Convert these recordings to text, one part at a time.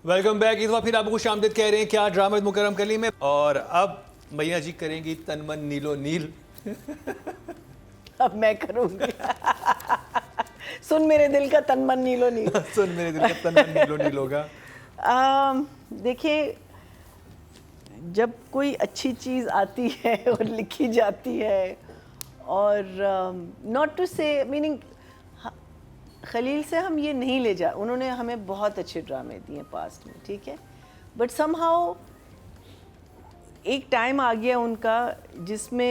Welcome back. इस बार फिर आपको खुश आमदीद कह रहे हैं क्या ड्रामा मुकरम कली में। और अब मैया जी करेंगी तन मन नीलो नील। अब मैं करूंगी। सुन मेरे दिल का तन मन नीलो नील। सुन मेरे दिल का तन मन नीलो नील होगा। देखिए, जब कोई अच्छी चीज़ आती है और लिखी जाती है और नॉट टू से मीनिंग खलील से हम ये नहीं ले जा, उन्होंने हमें बहुत अच्छे ड्रामे दिए पास्ट में, ठीक है, बट समहाउ एक टाइम आ गया उनका जिसमें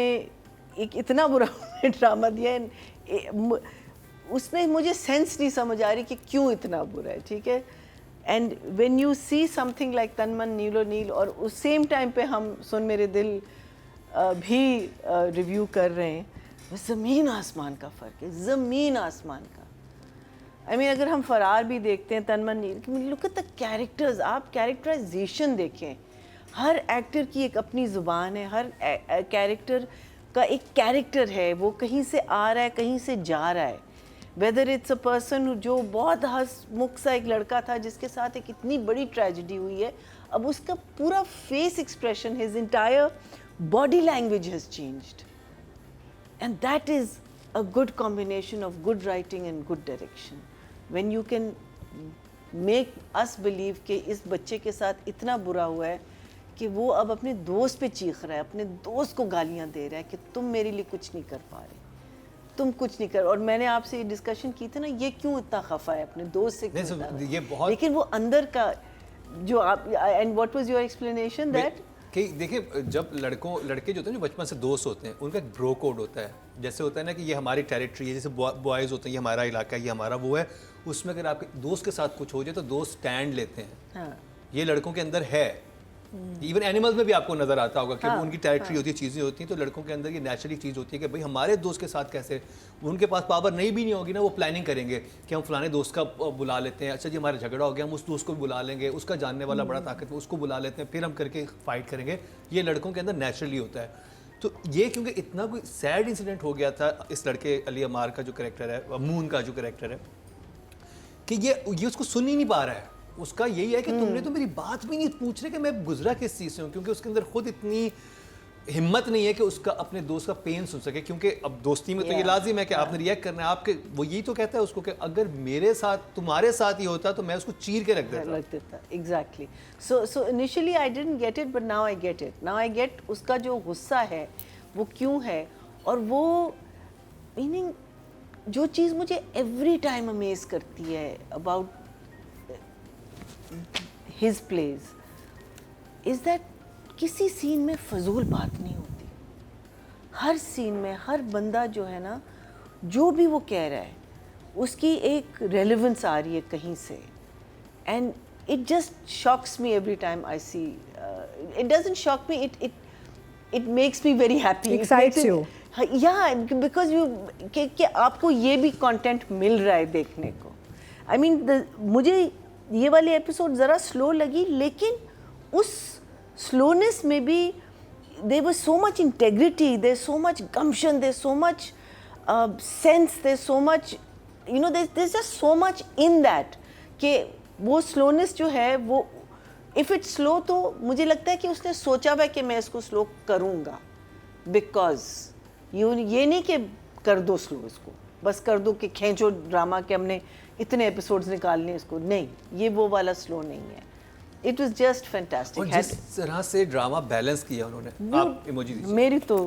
एक इतना बुरा ड्रामा दिया है, उसमें मुझे सेंस नहीं समझ आ रही कि क्यों इतना बुरा है, ठीक है। And when you see something like तन मन नीलो नील और उस सेम टाइम पे हम सुन मेरे दिल भी रिव्यू कर रहे हैं, ज़मीन आसमान का फ़र्क है, ज़मीन आसमान का। I mean, अगर हम फरार भी देखते हैं तन मन नील, लुक एट द कैरेक्टर्स, आप कैरेक्टराइजेशन देखें, हर एक्टर की एक अपनी ज़ुबान है, हर कैरेक्टर का एक कैरेक्टर है, वो कहीं से आ रहा है, कहीं से जा रहा है। वेदर इट्स अ पर्सन जो बहुत हंसमुख सा एक लड़का था जिसके साथ एक इतनी बड़ी ट्रेजेडी हुई है, अब उसका पूरा face expression, his entire body language has changed, and that is a good combination of good writing and good direction. When you can make us believe कि इस बच्चे के साथ इतना बुरा हुआ है कि वो अब अपने दोस्त पे चीख रहा है, अपने दोस्त को गालियाँ दे रहा है कि तुम मेरे लिए कुछ नहीं कर पा रहे, तुम कुछ नहीं कर। और मैंने आपसे ये डिस्कशन की थी ना, ये क्यों इतना खफा है अपने दोस्त से, क्यों ये बहुत, लेकिन वो अंदर का जो आप, and what was your explanation that कि देखिए, जब लड़के जो होते हैं जो बचपन से दोस्त होते हैं, उनका एक ब्रो कोड होता है। जैसे होता है ना कि ये हमारी टेरिटरी है, जैसे बॉयज़ होते हैं ये हमारा इलाका है, ये हमारा वो है। उसमें अगर आपके दोस्त के साथ कुछ हो जाए तो दोस्त स्टैंड लेते हैं। हाँ। ये लड़कों के अंदर है। इवन एनिमल्स में भी आपको नज़र आता होगा कि उनकी टेरिटरी होती है, चीज़ें होती हैं, तो लड़कों के अंदर ये नेचुरली चीज़ होती है कि भाई हमारे दोस्त के साथ कैसे, उनके पास पावर नहीं भी नहीं होगी ना, वो प्लानिंग करेंगे कि हम फलाने दोस्त का बुला लेते हैं, अच्छा जी हमारा झगड़ा हो गया, हम उस दोस्त को भी बुला लेंगे, उसका जानने वाला बड़ा ताकतवर उसको बुला लेते हैं, फिर हम करके फाइट करेंगे। ये लड़कों के अंदर नेचुरली होता है। तो ये क्योंकि इतना कोई सैड इंसिडेंट हो गया था इस लड़के अली अमार का जो करेक्टर है, मून का जो करेक्टर है, कि ये उसको सुन ही नहीं पा रहा है। उसका यही है कि तुमने तो मेरी बात भी नहीं पूछ रहे कि मैं गुजरा किस चीज़ से हूँ, क्योंकि उसके अंदर खुद इतनी हिम्मत नहीं है कि उसका अपने दोस्त का पेन सुन सके, क्योंकि अब दोस्ती में तो ये लाजिम है कि आपने रिएक्ट करना है, आपके वो यही तो कहता है उसको कि अगर मेरे साथ तुम्हारे साथ ही होता तो मैं उसको चीर के रख देता। Exactly. So initially I didn't get it, but now I get it. Now I get उसका जो गुस्सा है वो क्यों है, और वो मीनिंग जो चीज़ मुझे एवरी टाइम अमेज करती है about his plays is that किसी सीन में फजूल बात नहीं होती। हर सीन में हर बंदा जो है ना, जो भी वो कह रहा है उसकी एक रेलेवेंस आ रही है कहीं से, and it just shocks me every time I see. It doesn't shock me, it makes me very happy, excites you. या बिकॉज यू कि आपको ये भी कंटेंट मिल रहा है देखने को। आई मीन मुझे ये वाली एपिसोड ज़रा स्लो लगी, लेकिन उस स्लोनेस में भी there was so much integrity, there so much gumption, there so much sense, there so much you know, there just so much in that कि वो स्लोनेस जो है वो इफ़ इट्स स्लो तो मुझे लगता है कि उसने सोचा हुआ है कि मैं इसको स्लो करूँगा, बिकॉज ये नहीं कि कर दो स्लो, इसको बस कर दो कि खींचो ड्रामा के हमने इतने एपिसोड्स निकालने, इसको नहीं, ये वो वाला स्लो नहीं है। It was just fantastic. और जिस तरह से ड्रामा बैलेंस किया उन्होंने, आप इमोजी दीजिए। मेरी तो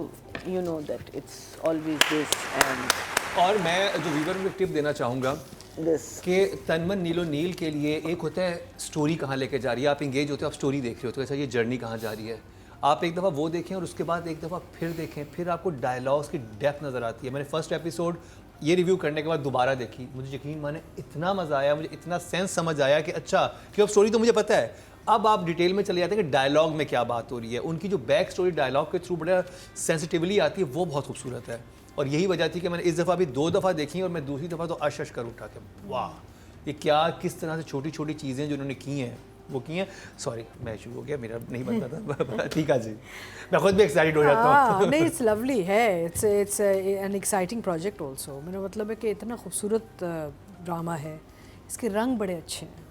you know that it's always this and. और मैं जो व्यूअर को टिप देना चाहूँगा कि तन मन नीलो नील के लिए एक होता है स्टोरी कहाँ लेके जा रही है, आप इंगेज होते हो, आप स्टोरी देख रहे हो तो अच्छा ये जर्नी कहाँ जा रही है, आप एक दफ़ा वो देखें और उसके बाद एक दफ़ा फिर देखें, फिर आपको डायलॉग्स की डेप्थ नज़र आती है। मैंने फर्स्ट एपिसोड ये रिव्यू करने के बाद दोबारा देखी, मुझे यकीन माने इतना मज़ा आया, मुझे इतना सेंस समझ आया कि अच्छा कि अब स्टोरी तो मुझे पता है, अब आप डिटेल में चले जाते हैं कि डायलॉग में क्या बात हो रही है। उनकी जो बैक स्टोरी डायलॉग के थ्रू बड़ा सेंसिटिवली आती है, वो बहुत खूबसूरत है। और यही वजह थी कि मैंने इस दफ़ा भी 2 दफ़ा देखी और मैं दूसरी दफ़ा तो अश कर उठा के वाह, ये क्या किस तरह से छोटी छोटी चीज़ें जो उन्होंने की हैं वो की हैं। सॉरी मैं शुरू हो गया, मेरा नहीं बनता था। ठीक है जी, मैं खुद भी एक्साइटेड हो जाता हूँ। नहीं, इट्स लवली है, it's an exciting project also. मेरा मतलब है कि इतना खूबसूरत ड्रामा है, इसके रंग बड़े अच्छे हैं,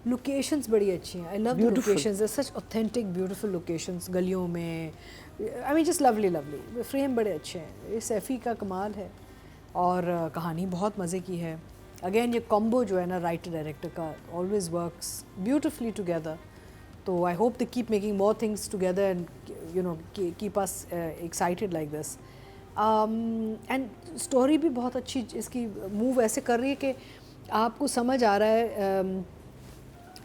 लोकेशंस बड़ी अच्छी हैं. I love the locations. They're such authentic, beautiful locations. गलियों में, I mean just lovely, lovely. Frame बड़े अच्छे हैं. ये सैफ़ी का कमाल है. और कहानी बहुत मज़े की है. अगेन ये कॉम्बो जो है ना राइटर डायरेक्टर का ऑलवेज वर्क्स ब्यूटिफुली टुगेदर. तो I hope they keep making more things together and you know keep us excited like this. And story भी बहुत अच्छी इसकी मूव ऐसे कर रही है कि आपको समझ आ रहा है.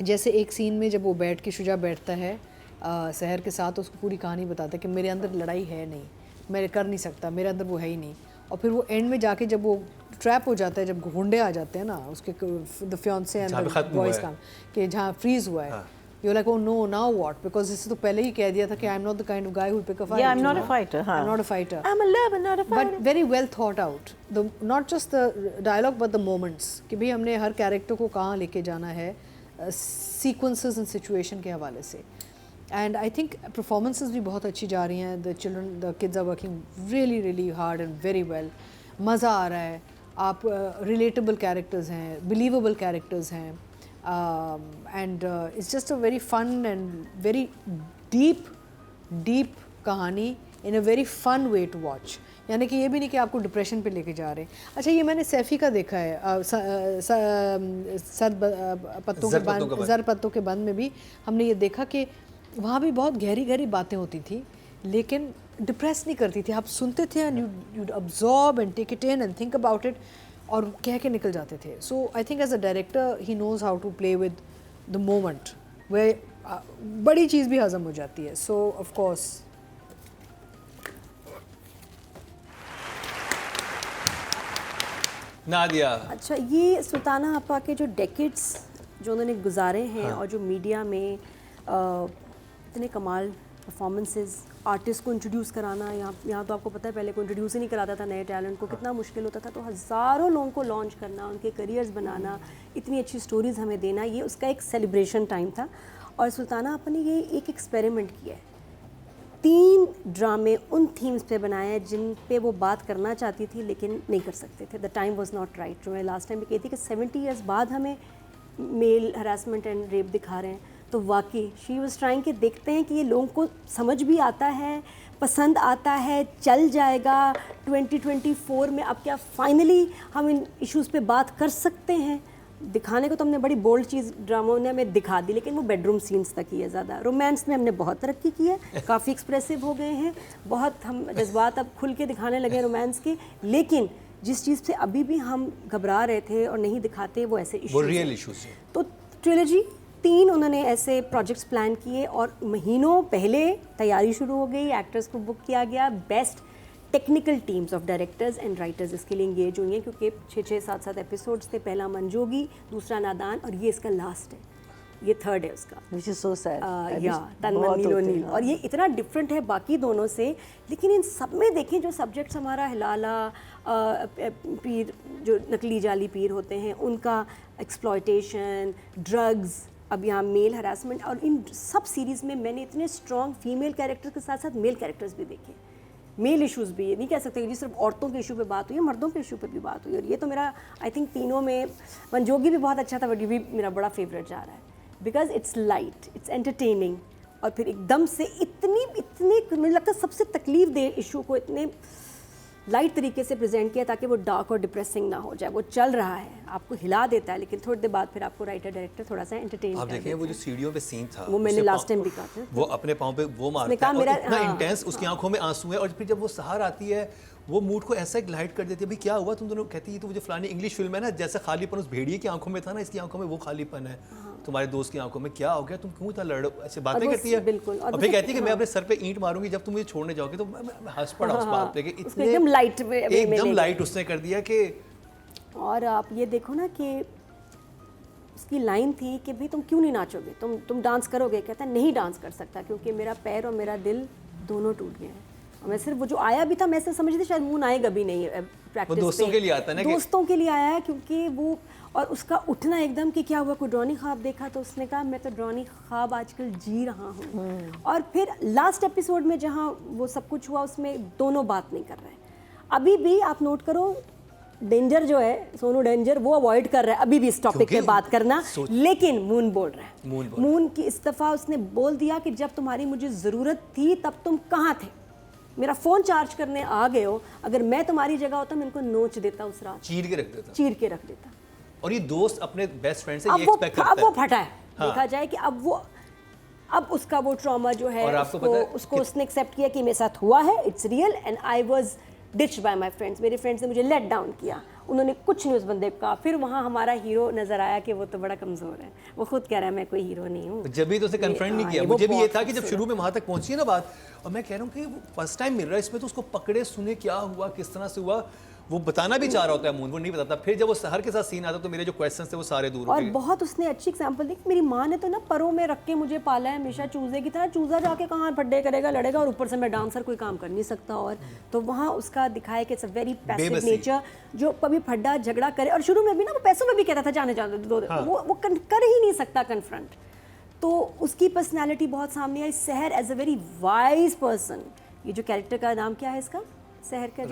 जैसे एक सीन में जब वो बैठ के शुजा बैठता है सहर के साथ, उसको पूरी कहानी बताता है कि मेरे अंदर लड़ाई है नहीं, मैं कर नहीं सकता, मेरे अंदर वो है ही नहीं. और फिर वो एंड में जाके जब वो ट्रैप हो जाता है, जब घोंडे आ जाते हैं ना उसके the fiance and the boys का, कि जहाँ फ्रीज हुआ है, you like oh no now what, because इससे तो पहले ही कह दिया था कि I am not the kind of guy who pick a fight. Yeah, I'm not a fighter. I am not a fighter. I'm a lover, not a fighter. But very well thought out. The not just the dialogue but the moments, कि भाई हमने हर character को कहाँ लेके जाना है sequences and situation के हवाले से. एंड आई थिंक परफॉर्मेंसेस भी बहुत अच्छी जा रही हैं. The children, the kids are working really really hard and very well. मज़ा आ रहा है. आप रिलेटेबल कैरेक्टर्स हैं, बिलीवेबल कैरेक्टर्स हैं, and it's just a very fun and very deep कहानी in a very fun way to watch. यानी कि ये भी नहीं कि आपको डिप्रेशन पे लेके जा रहे हैं. अच्छा, ये मैंने सैफ़ी का देखा है. ज़र पत्तों के बंद में भी हमने ये देखा कि वहाँ भी बहुत गहरी गहरी बातें होती थी, लेकिन डिप्रेस नहीं करती थी. आप सुनते थे and you'd absorb and take it in and think about it, और कह के निकल जाते थे. So I think as a director he knows how to play with the moment, वे बड़ी चीज़ भी हज़म हो जाती है. So of course Nadia. अच्छा, ये सुल्ताना आपा के जो डेकेड्स जो उन्होंने गुजारे हैं, और जो मीडिया में इतने कमाल परफॉर्मेंसेस, आर्टिस्ट को इंट्रोड्यूस कराना, यहाँ तो आपको पता है पहले को इंट्रोड्यूस ही नहीं कराता था नए टैलेंट को, कितना मुश्किल होता था. तो हज़ारों लोगों को लॉन्च करना, उनके करियर्स बनाना, इतनी अच्छी स्टोरीज़ हमें देना, ये उसका एक सेलिब्रेशन टाइम था. और सुल्ताना आपा ने ये एक एक्सपेरिमेंट किया है. 3 ड्रामे उन थीम्स पे बनाए हैं जिन पे वो बात करना चाहती थी लेकिन नहीं कर सकते थे. The time was not right. जो मैं लास्ट टाइम भी कहती थी कि 70 ईयर्स बाद हमें मेल हरासमेंट एंड रेप दिखा रहे हैं, तो वाकई शी वाज ट्राइंग कि देखते हैं कि ये लोगों को समझ भी आता है, पसंद आता है, चल जाएगा 2024 में. अब क्या फाइनली हम इन इश्यूज़ पे बात कर सकते हैं. दिखाने को तो हमने बड़ी बोल्ड चीज़ ड्रामों ने हमें दिखा दी, लेकिन वो बेडरूम सीन्स तक ही है ज़्यादा. रोमांस में हमने बहुत तरक्की की है, काफ़ी एक्सप्रेसिव हो गए हैं, बहुत हम जज्बात अब खुल के दिखाने लगे रोमांस के. लेकिन जिस चीज़ से अभी भी हम घबरा रहे थे और नहीं दिखाते, वो ऐसे इश्यूज़, वो रियल इश्यूज हैं. तो ट्रिलॉजी 3 उन्होंने ऐसे प्रोजेक्ट्स प्लान किए और महीनों पहले तैयारी शुरू हो गई. एक्टर्स को बुक किया गया. Best technical teams of directors and writers इसके लिए इंगेज हुई हैं, क्योंकि 6-6, 7-7 एपिसोड्स थे. पहला मंजोगी, दूसरा नादान, और ये इसका लास्ट है, ये 3rd है उसका. Which is so sad. या तन्मन नीलो नील. और ये इतना डिफरेंट है बाकी दोनों से, लेकिन इन सब में देखें जो सब्जेक्ट्स हमारा हिलाला, पीर जो नकली जाली पीर होते हैं उनका एक्सप्लॉयटेशन, ड्रग्स, अब यहाँ मेल हरासमेंट, और इन सब सीरीज़ में मैंने इतने स्ट्रॉन्ग फीमेल कैरेक्टर्स के साथ साथ मेल कैरेक्टर्स भी देखे. मेल इश्यूज़ भी, ये नहीं कह सकते कि जी सिर्फ औरतों के इशू पे बात हुई है, मर्दों के इशू पे भी बात हुई. और ये तो मेरा आई थिंक तीनों में, मंजोगी भी बहुत अच्छा था, बट ये भी मेरा बड़ा फेवरेट जा रहा है, because its light, it's entertaining, और फिर एकदम से इतने मुझे लगता है सबसे तकलीफ दे इशू को इतने लाइट तरीके से प्रेजेंट किया ताकि वो डार्क और डिप्रेसिंग ना हो जाए. वो चल रहा है, आपको हिला देता है, लेकिन थोड़ी देर बाद फिर आपको राइटर डायरेक्टर थोड़ा सा एंटरटेन आप देखें वो जो सीढ़ियों पे सीन था, वो मैंने लास्ट टाइम भी कहा था, वो अपने पाँव पे वो मारता है और इतना इंटेंस, उसकी आंखों में आंसू है, और फिर जब वो सहार आती है वो मूड को ऐसा ग्लाइड कर देती है. भाई क्या हुआ तुम दोनों? कहती है तो वो जो फलानी इंग्लिश फिल्म है ना, जैसा खालीपन उस भेड़िए की आंखों में था ना, इसकी आंखों में वो खालीपन है. तुम्हारे दोस्त की आंखों में क्या हो गया, तुम क्यों इतना लड़, ऐसे बातें करती है. बिल्कुल. और फिर कहती है कि मैं अपने सर पे ईंट मारूंगी जब तुम मुझे छोड़ने जाओगे. तो मैं हंस पड़ा उस बात पे कि इतने एकदम लाइट उसने कर दिया कि. और आप ये देखो ना कि उसकी लाइन थी कि भाई तुम क्यों नहीं नाचोगे, तुम डांस करोगे. कहता है नहीं डांस कर सकता क्योंकि मेरा पैर और मेरा दिल दोनों टूट गए हैं. और मैं सिर्फ वो जो आया भी था, मैं ऐसे समझ रही थी शायद मुन आएगा भी नहीं प्रैक्टिस पे. दोस्तों के लिए आता है ना, दोस्तों के लिए आया है, क्योंकि वो और उसका उठना एकदम कि क्या हुआ, कोई ड्रॉनी ख्वाब देखा, तो उसने कहा मैं तो ड्रॉनी ख्वाब आजकल जी रहा हूँ. और फिर लास्ट एपिसोड में जहाँ वो सब कुछ हुआ उसमें दोनों बात नहीं कर रहे हैं. अभी भी आप नोट करो, डेंजर जो है, सोनू डेंजर, वो अवॉइड कर रहा है अभी भी इस टॉपिक पे बात करना, लेकिन मून बोल रहा है। मून की इस दफ़ा उसने बोल दिया कि जब तुम्हारी मुझे ज़रूरत थी तब तुम कहाँ थे, मेरा फ़ोन चार्ज करने आ गए हो, अगर मैं तुम्हारी जगह होता मैं इनको नोच देता उस रात, चीर के रख देता। चीर के रख देता। और ये दोस्त अपने बेस्ट फ्रेंड से अब ये वो एक्सपेक्ट करता है। अब वो फटा है, देखा जाए कि अब उसका वो ट्रॉमा जो है और आपको पता है उसको उसने एक्सेप्ट किया कि मेरे साथ हुआ है, it's real and I was ditched by my friends. मेरे फ्रेंड्स ने मुझे लेट डाउन किया, उन्होंने कुछ नहीं उस बंदे को कहा। फिर वहाँ हमारा हीरो नजर आया कि वो तो बड़ा कमज़ोर है, वो खुद कह रहा है मैं कोई हीरो नहीं हूँ। जब भी तो उसे कन्फ्रंट नहीं किया। मुझे भी ये था कि जब शुरू में वहाँ तक पहुंची है ना बात, और मैं कह रहा हूँ कि वो फर्स्ट टाइम मिल रहा है इसमें, तो उसको पकड़े सुने क्या हुआ, किस तरह से हुआ, वो बताना भी चाह रहा होता है मून, वो नहीं बताता। फिर जब वो सहर के साथ सीन आता तो मेरे जो क्वेश्चन थे वो सारे दूर हो और गए। बहुत उसने अच्छी एग्जांपल दी, मेरी माँ ने तो ना परों में रख के मुझे पाला है हमेशा चूजे की तरह, चूजा जाके कहाँ फड्डे करेगा, लड़ेगा, और ऊपर से मैं डांसर, कोई काम कर नहीं सकता। और तो वहाँ उसका दिखाया कि it's a very passive nature, जो कभी फड्डा झगड़ा करे, और शुरू में भी ना वो पैसों में भी कहता था जाने जाने दो, वो कर ही नहीं सकता कन्फ्रंट। तो उसकी पर्सनैलिटी बहुत सामने आई। Sehar as a very wise person, ये जो कैरेक्टर का नाम क्या है इसका, सहर का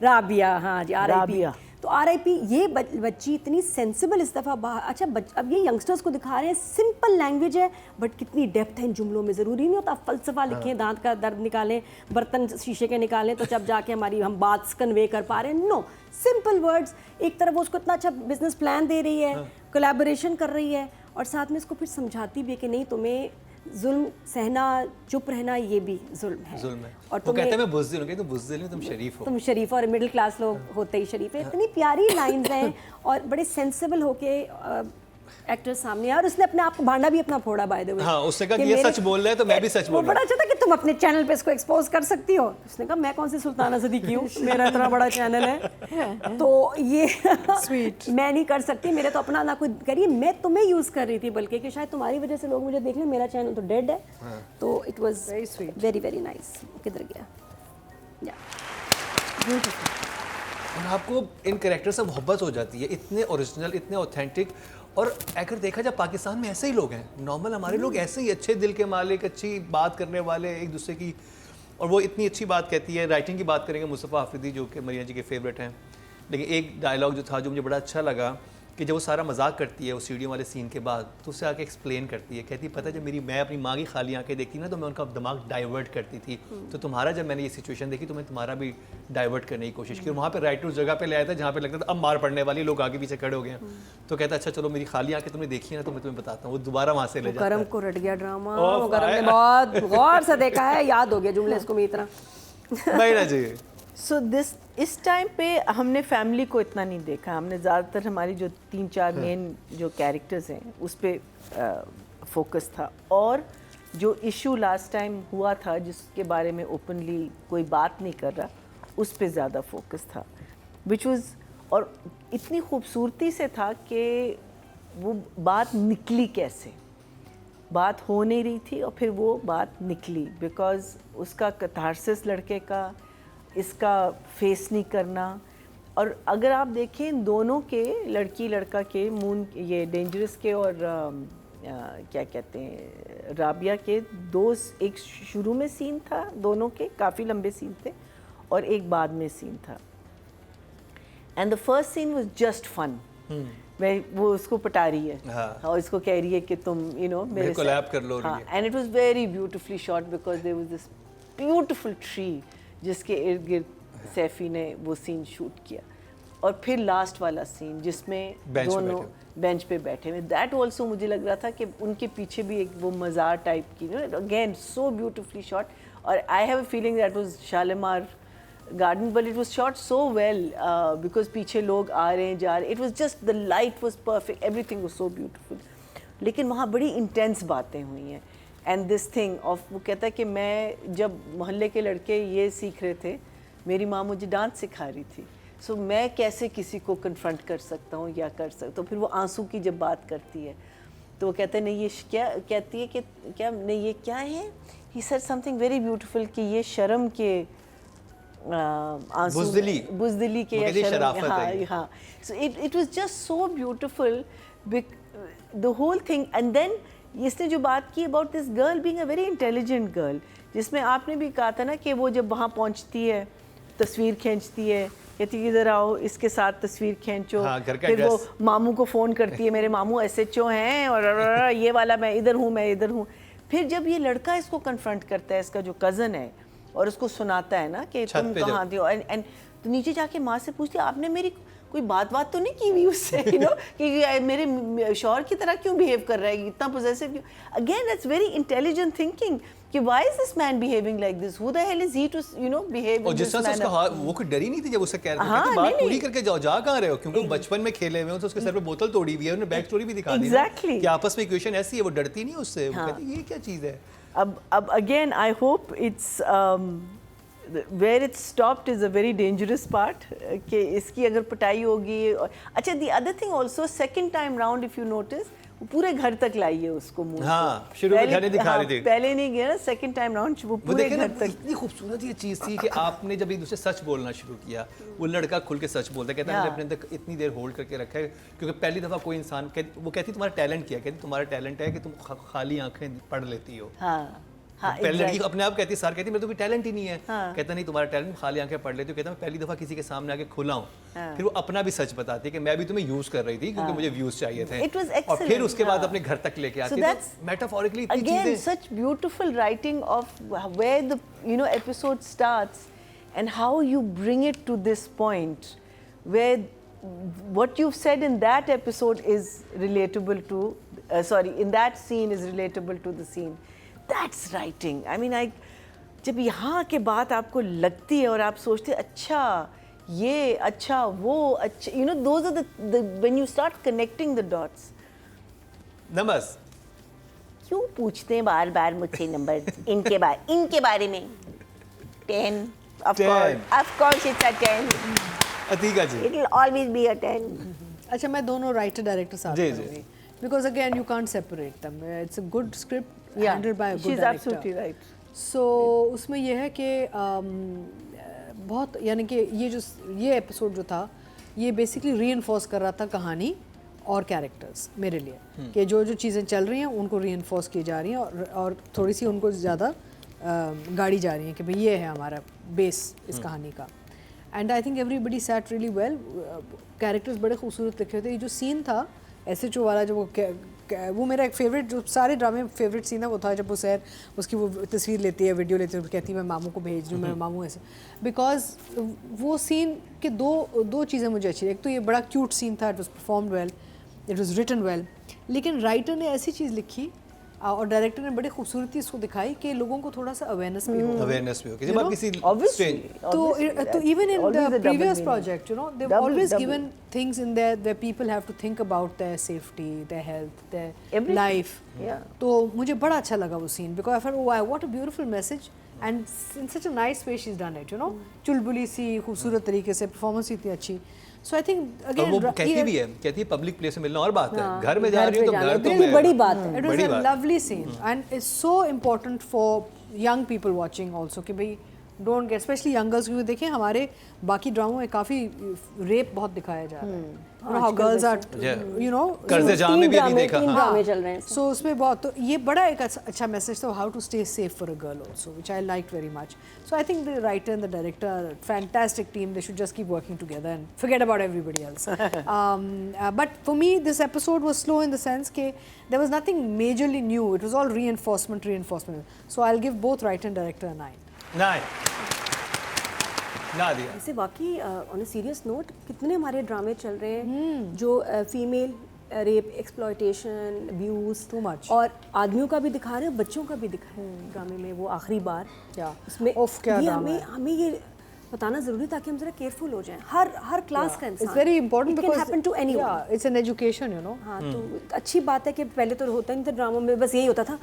राबिया, हाँ जी, RIP। तो RIP, ये बच्ची इतनी सेंसिबल इस दफ़ा अच्छा अब ये यंगस्टर्स को दिखा रहे हैं, सिंपल लैंग्वेज है बट कितनी डेप्थ है इन जुमलों में। ज़रूरी नहीं होता फ़लसफ़ा लिखें, दांत का दर्द निकालें, बर्तन शीशे के निकालें तो जब जाके हम बात कन्वे कर पा रहे हैं। No, simple words. एक तरफ वो उसको इतना अच्छा बिजनेस प्लान दे रही है, कोलैबोरेशन कर रही है, और साथ में इसको फिर समझाती भी है कि नहीं, तुम्हें जुल्म सहना, चुप रहना, ये भी जुल्म है। और वो कहते हैं मैं बुज़दिल हूं, तुम बुज़दिल नहीं, तुम शरीफ हो। तुम शरीफ हो, और मिडिल क्लास लोग होते ही शरीफ है। इतनी प्यारी लाइंस हैं और बड़े सेंसिबल होके एक्टर सामने आया। और उसने अपने आप को भांडा भी अपना फोड़ा, बाय द वे। हाँ, उसने कहा कि ये सच बोल रहा है तो मैं भी सच बोल रहा हूं। बड़ा अच्छा था कि तुम अपने चैनल पे इसको एक्सपोज कर सकती हो। उसने कहा मैं कौन सी सुल्ताना सदीकी हूँ, मेरा इतना बड़ा चैनल है तो ये स्वीट मैं नहीं कर सकती, मेरे तो अपना ना कोई करिए, मैं तुम्हें यूज़ कर रही थी, बल्कि कि शायद तुम्हारी वजह से लोग मुझे देख लें, मेरा चैनल तो डेड है। तो it was very sweet, very very nice. किधर गया, और आपको इन कैरेक्टर से मोहब्बत हो जाती है, इतने ओरिजिनल, इतने ऑथेंटिक। और अगर देखा जाए पाकिस्तान में ऐसे ही लोग हैं, नॉर्मल हमारे लोग ऐसे ही, अच्छे दिल के मालिक, अच्छी बात करने वाले एक दूसरे की। और वो इतनी अच्छी बात कहती है। राइटिंग की बात करेंगे, मुस्तफ़ा आफरीदी जो कि मरिया जी के फेवरेट हैं, लेकिन एक डायलॉग जो था जो मुझे बड़ा अच्छा लगा कि जब वो सारा मजाक करती है उस सीढ़ियों वाले सीन के बाद, तो उससे आके एक्सप्लेन करती है, कहती पता है जब मैं अपनी माँ की खाली आंखें देखती ना तो मैं उनका दिमाग डाइवर्ट करती थी, तो तुम्हारा जब मैंने ये सिचुएशन देखी तो मैं तुम्हारा भी डाइवर्ट करने की कोशिश की। और वहाँ पे राइटर उस जगह पे ले आया था जहाँ पे लगता था अब मार पड़ने वाली, लोग आगे पीछे खड़े हो गए हैं, तो कहता अच्छा चलो मेरी खाली आंखें तुमने देखी है ना तो मैं तुम्हें बताता हूँ। वो दोबारा वहाँ से ले जाता है। करम को रट गया ड्रामा, वो करम ने बहुत गौर से देखा है, याद हो गया जुमले इसको मेरी तरह। जी सो इस टाइम पे हमने फैमिली को इतना नहीं देखा, हमने ज़्यादातर हमारी जो 3-4 मेन जो कैरेक्टर्स हैं उस पर फोकस था। और जो इशू लास्ट टाइम हुआ था जिसके बारे में ओपनली कोई बात नहीं कर रहा, उस पे ज़्यादा फोकस था, विच वाज, और इतनी खूबसूरती से था कि वो बात निकली कैसे, बात हो नहीं रही थी और फिर वो बात निकली, बिकॉज़ उसका कैथारसिस लड़के का, इसका फेस नहीं करना। और अगर आप देखें दोनों के, लड़की लड़का के, मून ये डेंजरस के और क्या कहते हैं राबिया के, एक शुरू में सीन था दोनों के, काफ़ी लंबे सीन थे, और एक बाद में सीन था। And the first scene was just fun, वो उसको पटा रही है, और इसको कह रही है कि तुम मेरे कोलैब कर लो। And it was very beautifully shot because there was this beautiful tree जिसके इर्द गिर्द सैफी ने वो सीन शूट किया। और फिर लास्ट वाला सीन जिसमें दोनों बेंच पे बैठे हुए, दैट ऑल्सो मुझे लग रहा था कि उनके पीछे भी एक वो मज़ार टाइप की, अगेन सो ब्यूटीफुली शॉट। और I have a feeling that was Shalimar garden, but it was shot so well because पीछे लोग आ रहे हैं जा रहे, it was just the light was perfect, everything was so beautiful. लेकिन वहाँ बड़ी इंटेंस बातें हुई हैं। एंड दिस थिंग ऑफ, वो कहता है कि मैं जब मोहल्ले के लड़के ये सीख रहे थे, मेरी माँ मुझे डांस सिखा रही थी, सो मैं कैसे किसी को कन्फ्रंट कर सकता हूँ या कर सकता हूँ। फिर वो आंसू की जब बात करती है तो वो कहते हैं नहीं ये क्या, कहती है कि क्या नहीं ये क्या है, he said something very beautiful कि ये शर्म के आंसू, बुज़दिली के या शर्म, हाँ। So it was just so beautiful the whole thing. And then इसने जो बात की about this girl being a very intelligent girl, जिसमें आपने भी कहा था ना कि वो जब वहाँ पहुँचती है, तस्वीर खींचती है, कहती है इधर आओ, इसके साथ तस्वीर खींचो। हाँ, घर का फिर वो एड्रेस। मामू को फ़ोन करती है, मेरे मामू SHO हैं और ये वाला मैं इधर हूँ। फिर जब ये लड़का इसको कन्फ्रंट करता है, इसका जो कज़न है, और उसको सुनाता है ना कि छत तुम पे कहाँ थे, एंड तो नीचे जाके माँ से पूछती है आपने मेरी कोई बात तो नहीं की हुई उससे, यू नो, कि मेरे शौहर की तरह क्यों बिहेव कर रहा है, इतना पोजेसिव क्यों। Again it's very intelligent thinking कि why is this man behaving like this, who the hell is he to you know behave और इन जिस दिस तरह से उसका मैनर। वो कोई डरी नहीं थी जब उससे कह रहे थे हाँ, कि बात नहीं, पूरी नहीं। करके जाओ, जा कहाँ रहे हो, क्योंकि वो बचपन में खेले हुए हैं, तो उसके सर पे बोतल तोड़ी हुई है, उन्होंने बैक स्टोरी भी दिखा दी ना, Exactly. कि आपस में इक्वेशन ऐसी है, वो डरती नहीं उससे, वो कहती है ये क्या चीज़ है। अब again I hope it's where it stopped is a very dangerous part, कि इसकी अगर पिटाई होगी। अच्छा, the other thing also, second time round if you notice, वो पूरे घर तक लाई है उसको मुंह को। हाँ, शुरू में घर नहीं दिखा रही थी। पहले नहीं गया ना, सेकेंड टाइम राउंड वो वो पूरे देखे ना, घर तक। इतनी खूबसूरत ये चीज़ थी कि आपने जब एक दूसरे सच बोलना शुरू किया, वो लड़का खुल के सच बोलता है, कहता है मैंने अपने अंदर इतनी देर होल्ड करके रखा है, क्योंकि पहली दफ़ा कोई इंसान वो कहती तुम्हारा टैलेंट क्या है, कहती तुम्हारा टैलेंट है कि तुम खाली आंखें पढ़ लेती हो। हाँ, पहले लड़की अपने आप कहती, सार कहती मेरे तो कोई टैलेंट ही नहीं है। हाँ। कहता नहीं तुम्हारा टैलेंट, खाली आंखें पढ़ लेती हो। कहता मैं पहली दफ़ा किसी के सामने आके खुला हूँ। हाँ। फिर वो अपना भी सच बताती है कि मैं भी तुम्हें यूज़ कर रही थी क्योंकि मुझे व्यूज़ चाहिए थे। It was और फिर excellent, उसके बाद हाँ। अपने घर तक लेके So आती है। that's मेटाफोरिकली इतनी again चीज़ें। such beautiful writing of where the episode starts and how you bring it to this point where what you've said in that episode is relatable to in that scene is relatable to the scene. That's writing. I mean, जब यहाँ के बात आपको लगती है और आप सोचते हैं अच्छा ये, अच्छा वो, अच्छा, you know, those are the when you start connecting the dots. नमस क्यों पूछते हैं बार बार मुझसे नंबर इनके बारे में? 10 of 10. course it's a 10. Atika ji. It will always be a 10. अच्छा, मैं दोनों राइटर डायरेक्टर साथ जी, करूँगी, because again you can't separate them, it's a good script Yeah, handled by a good she's absolutely director. right. सो उसमें यह है कि बहुत, यानी कि ये एपिसोड जो था, ये बेसिकली रीइंफोर्स कर रहा था कहानी और कैरेक्टर्स मेरे लिए, कि जो चीज़ें चल रही हैं उनको रीइंफोर्स की जा रही हैं और थोड़ी सी उनको ज़्यादा गाड़ी जा रही हैं कि भाई ये है हमारा बेस इस कहानी का। And I think everybody sat really well, characters बड़े खूबसूरत लिखे थे। ये जो सीन था SHO वाला, जो वो मेरा एक फेवरेट, जो सारे ड्रामे में फेवरेट सीन है, वो था जब वो सैर उसकी वो तस्वीर लेती है, वीडियो लेती है, कहती है मैं मामू को भेज रही हूँ, मैं मामू ऐसे, बिकॉज वो सीन के दो चीज़ें मुझे अच्छी। एक तो ये बड़ा क्यूट सीन था, it was performed well, it was written well, लेकिन राइटर ने ऐसी चीज़ लिखी और डायरेक्टर ने बड़ी खूबसूरती इसको दिखाई कि लोगों को थोड़ा सा अवेयरनेस भी हो। अवेयरनेस भी हो कि जब आप किसी Obviously. तो even in Always the a double previous meaning. project, you know, they've Double, always double. given things in there where people have to think about their safety, their health, their Everything. life. Yeah. तो मुझे बड़ा अच्छा लगा वो scene, because I thought, oh wow, what a beautiful message, and in such a nice way she's done it, you know, चुलबुली सी खूबसूरत तरीके से, performance इतनी अच्छी। So I think और again, वो कहती भी है, कहती है पब्लिक प्लेस में मिलना और बात है, घर में जा घर रही हूँ तो पे घर जाना, तो ये मैं बड़ी बात है। it was बड़ी a बात। lovely scene and it's so important for young people watching also कि भाई don't get, especially young girls, क्योंकि देखिए हमारे बाकी ड्रामों में काफ़ी रेप बहुत दिखाया जा रहा है, you know how girls are, Yeah. you know, कर्जे जाम में भी अभी देखा। तीन हाँ। ड्रामे चल रहे हैं। so उसमें बहुत, तो ये बड़ा एक अच्छा मैसेज था, how to stay safe for a girl also, which I liked very much. So I think the writer and the director are a fantastic team. They should just keep working together and forget about everybody else. But for me, this episode was slow in the sense that there was nothing majorly new. It was all reinforcement. So I'll give both writer and director a 9. ना दिया। ऐसे वाकई on a serious note कितने हमारे ड्रामे चल रहे हैं जो female rape, exploitation, abuse, Too much. और आदमियों का भी दिखा रहे हैं, बच्चों का भी दिखा रहे हैं ड्रामे में। वो आखिरी बार क्या उसमें उफ, क्या ये ड्रामा है। हमें ये बताना जरूरी है ताकि हम जरा केयरफुल हो जाएं। हर क्लास का इंसान, It's very important It can because happen to anyone. yeah, it's an education, you know. हाँ, तो अच्छी बात है कि पहले तो होता नहीं था ड्रामों में, बस यही होता था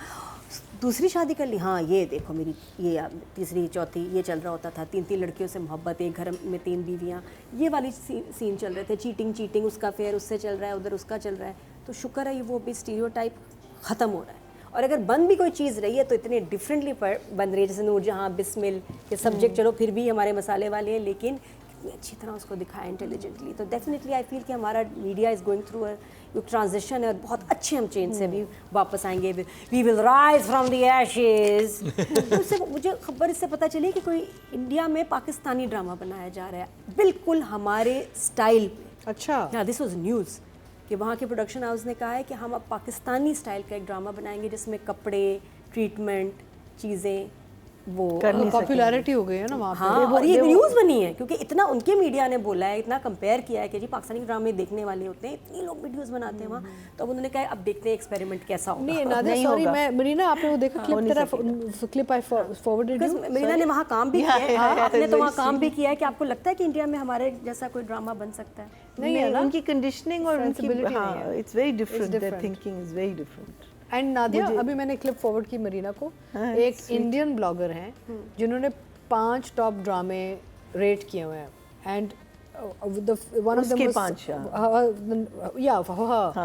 दूसरी शादी कर ली, हाँ ये देखो मेरी ये तीसरी चौथी ये चल रहा होता था, 3 लड़कियों से मोहब्बत, एक घर में 3 बीवियाँ, ये वाली सीन चल रहे थे, चीटिंग उसका फेयर उससे चल रहा है, उधर उसका चल रहा है। तो शुक्र है ये वो भी स्टीरियोटाइप ख़त्म हो रहा है। और अगर बन भी कोई चीज़ रही है तो इतने डिफरेंटली बन रही है, जैसे नूरजहाँ, बिस्मिल, ये सब्जेक्ट चलो फिर भी हमारे मसाले वाले हैं, लेकिन इतनी अच्छी तरह उसको दिखाया इंटेलिजेंटली। तो डेफिनेटली आई फील कि हमारा मीडिया इज़ गोइंग थ्रू एक ट्रांजिशन है, और बहुत अच्छे हम चेंज से भी वापस आएंगे। We will rise from the ashes. तो उससे मुझे खबर इससे पता चली कि कोई इंडिया में पाकिस्तानी ड्रामा बनाया जा रहा है बिल्कुल हमारे स्टाइल पे। अच्छा, दिस वाज न्यूज़ कि वहाँ के प्रोडक्शन हाउस ने कहा है कि हम अब पाकिस्तानी स्टाइल का एक ड्रामा बनाएंगे जिसमें कपड़े, ट्रीटमेंट, चीज़ें वो पॉपुलैरिटी हो गई है ना वहाँ पे। हाँ, और ये न्यूज़ बनी है क्योंकि इतना उनके मीडिया ने बोला है, इतना कंपेयर किया है कि जी पाकिस्तानी ड्रामे देखने वाले होते हैं, इतनी लोग वीडियोस बनाते हैं वहाँ। तो अब उन्होंने कहा अब देखते हैं एक्सपेरिमेंट कैसा होगा। नहीं नादिया, सॉरी, मैं मरीना, आपने वो देखा क्लिप, तेरा clip I forwarded you? Marina ने वहाँ काम भी किया है, आपने तो वहाँ काम भी किया है कि आपको लगता है कि इंडिया में हमारे जैसा कोई ड्रामा बन सकता है? नहीं है ना, उनकी कंडीशनिंग और उनकी, it's very different, there thinking is very different. And Nadia, अभी मैंने क्लिप फॉरवर्ड की मरीना को, एक इंडियन ब्लॉगर हैं जिन्होंने 5 टॉप ड्रामे रेट किए हुए हैं, एंड one of them उसके was 5,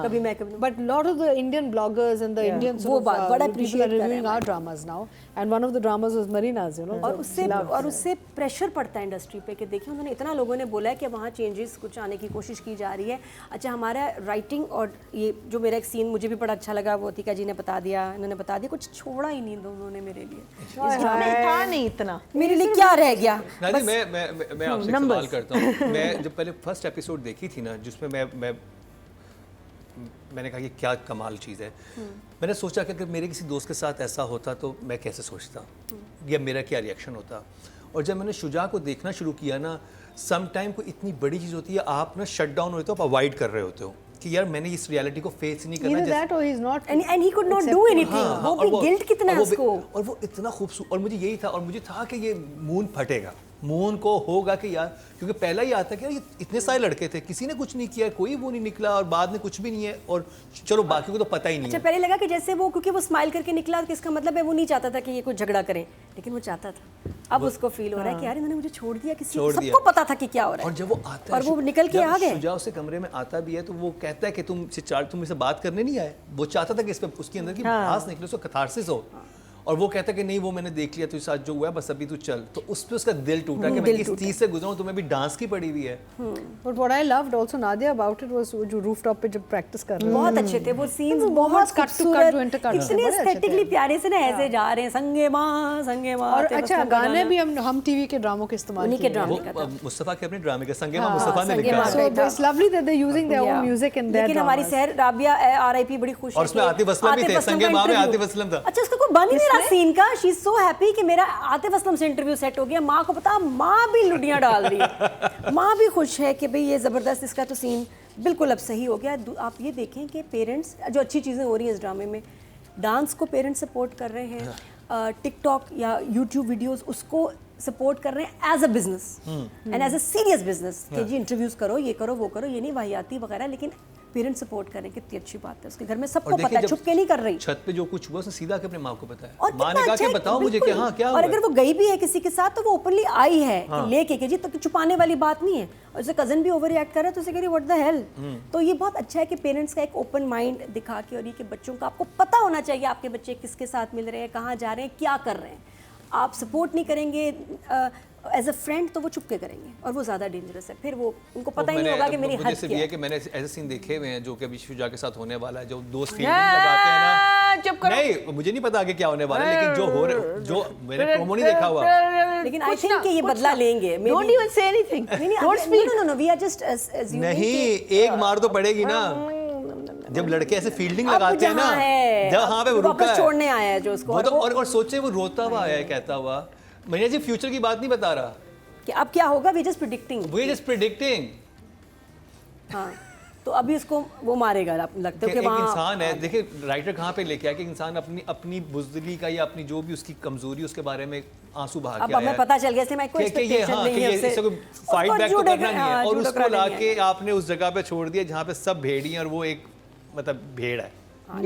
कभी मैं कभी but lot of the Indian bloggers and the Indian वो sort of बात बड़ा people appreciate are कर रहे reviewing हैं our dramas now, and one of the dramas was Marina's, you know. और उससे प्रेशर पड़ता है इंडस्ट्री पे कि देखिए उन्होंने इतना लोगों ने बोला है कि वहाँ चेंजेस कुछ आने की कोशिश की जा रही है। अच्छा, हमारा राइटिंग और ये जो मेरा एक सीन मुझे भी बड़ा अच्छा लगा, वो अतिका जी ने बता दिया, इन्होंने बता दिया, कुछ छोड़ा ही नहीं उन्होंने मेरे लिए। था नहीं इतना, मेरे लिए क्या रह गया? नानी, मैं आपसे एक सवाल करता हूँ। मैं जब पहले फर्स्ट एपिसोड देखी थी ना, जिसमें मैंने कहा कि क्या कमाल चीज़ है, मैंने सोचा कि अगर मेरे किसी दोस्त के साथ ऐसा होता तो मैं कैसे सोचता या मेरा क्या रिएक्शन होता। और जब मैंने शुजा को देखना शुरू किया ना, सम टाइम कोई इतनी बड़ी चीज़ होती है, आप ना शट डाउन होते हो, आप अवॉइड कर रहे होते हो कि यार मैंने इस रियलिटी को फेस नहीं करना। Either that or he's not, and he could not do anything। वो भी गिल्ट कितना है उसको, और वो इतना खूबसूरत। और मुझे यही था, और मुझे था कि ये मून फटेगा, मून को होगा कि यार, क्योंकि पहला ही आता कि यार ये इतने सारे लड़के थे, किसी ने कुछ नहीं किया, कोई वो नहीं निकला, और बाद में कुछ भी नहीं है, और चलो बाकी को तो पता ही नहीं अच्छा है। पहले लगा कि जैसे वो, क्योंकि वो स्माइल करके निकला तो इसका मतलब है वो नहीं चाहता था कि ये कोई झगड़ा करें, लेकिन वो चाहता था। अब उसको फील हो रहा है कि यार इन्होंने मुझे छोड़ दिया, किसी सबको पता था कि क्या हो रहा है। और जब वो आता है और वो निकल के आ गए, शुजा उसे कमरे में आता भी है तो वो कहता है कि तुम इसे बात करने नहीं आए। वो चाहता था कि इस पे उसके अंदर की भड़ास निकले, उसको कैथारसिस हो। और वो कहता है कि नहीं, वो मैंने देख लिया, तुझे साथ जो हुआ है बस अभी तू चल। तो उस पे उसका दिल टूटा कि मैं किस चीज से गुजरा हूं, तुम्हें भी डांस की पड़ी हुई है। but what I loved also Nadia about it was जो रूफटॉप पे जब प्रैक्टिस कर रहे बहुत अच्छे थे वो सीन्स, बहुत बहुत cut to cut, खूबसूरत, intercut से इतने बड़े अच्छे एस्थेटिकली थे। प्यारे से ना ऐसे जा रहे हैं, संगे माँ और अच्छा गाने भी हम टीवी के ड्रामों के इस्तेमाल उन्हीं के ड्रामे वो मुस्तफा के अपने ड्रामे के संगे मां मुस्तफा ने संगे लिखा माँ है। so it's lovely that they're using their own music in their लेकिन हमारी dramas. सहर राबिया RIP बड़ी खुश है और उसमें कि आतिफ असलम भी थे, आतिफ असलम संगे का माँ में interview। आतिफ असलम था। अच्छा, उसका कोई बन ही नहीं रहा सीन का, शी इज सो हैप्पी कि मेरा आतिफ असलम से इंटरव्यू सेट हो गया। माँ को पता, माँ भी लुडियाँ डाल रही है, माँ भी खुश है कि भाई ये ज़बरदस्त, इसका तो सीन बिल्कुल अब सही हो गया। आप ये देखें कि पेरेंट्स, जो अच्छी चीज़ें हो रही हैं इस ड्रामे में, डांस को पेरेंट्स सपोर्ट कर रहे हैं, टिकटॉक या यूट्यूब वीडियोस उसको सपोर्ट कर रहे हैं as a business and as a serious business कि जी इंटरव्यूज करो, ये करो, वो करो, ये नहीं वाहियाती वगैरह, लेकिन पेरेंट्स सपोर्ट करें, कितनी अच्छी बात है। उसके घर में सबको पता है, छुप के नहीं कर रही। छत पे जो कुछ हुआ उसने सीधा के अपने माँ को बताया, और माँ ने कहा कि बताओ मुझे कि हाँ क्या हुआ। और अगर वो गई भी है किसी के साथ तो वो ओपनली आई है कि लेके कि जी, तो छुपाने वाली बात नहीं है। और जैसे कजन भी ओवर रिएक्ट कर रहा है तो उसे कह रही व्हाट द हेल। तो ये बहुत अच्छा है कि पेरेंट्स का एक ओपन माइंड दिखा के, और ये कि बच्चों का आपको पता होना चाहिए आपके बच्चे किसके साथ मिल रहे हैं, कहाँ जा रहे हैं, क्या कर रहे हैं। आप सपोर्ट नहीं करेंगे एज अ फ्रेंड तो वो चुप के करेंगे, और वो ज़्यादा डेंजरस है। फिर वो उनको पता ही नहीं होगा कि मेरी हद क्या है। कि मैंने ऐसे सीन देखे हुए हैं जो कि अभी शुजा के साथ होने वाला है, जो दोस्त फील्डिंग लगाते हैं ना। चुप करो। नहीं, मुझे नहीं पता आगे क्या होने वाला है, लेकिन जो मैंने प्रोमो नहीं देखा हुआ। लेकिन आई थिंक कि ये बदला लेंगे। Don't even say anything. Don't speak. No, we are just assuming नहीं, कि एक मार तो पड़ेगी ना जब लड़के ऐसे फील्डिंग लगाते हैं ना, जहाँ पे वो रुका वापस है, छोड़ने आया है जो उसको, वो तो और सोचे वो रोता हुआ आया है, कहता हुआ, मैंने जी फ्यूचर की बात नहीं बता रहा कि अब क्या होगा, वी जस्ट प्रेडिक्टिंग। वो जस्ट प्रेडिक्टिंग। हाँ, तो अभी उसको वो मारेगा, लगता है कि एक वहाँ इंसान है, देखिए राइटर कहाँ पे लेके आया कि इंसान अपनी बुज़दिली का या अपनी जो भी उसकी कमजोरी उसके बारे में आंसू बहा के अब आया हमें है पता चल गया, इसलिए मैं कोई एक्सपेक्टेशन नहीं है उससे। फाइट बैक तो करना नहीं है, और उसको लाके आपने उस जगह पे छोड़ दिया जहाँ पे सब भेड़ी हैं और वो एक मतलब भेड़ है।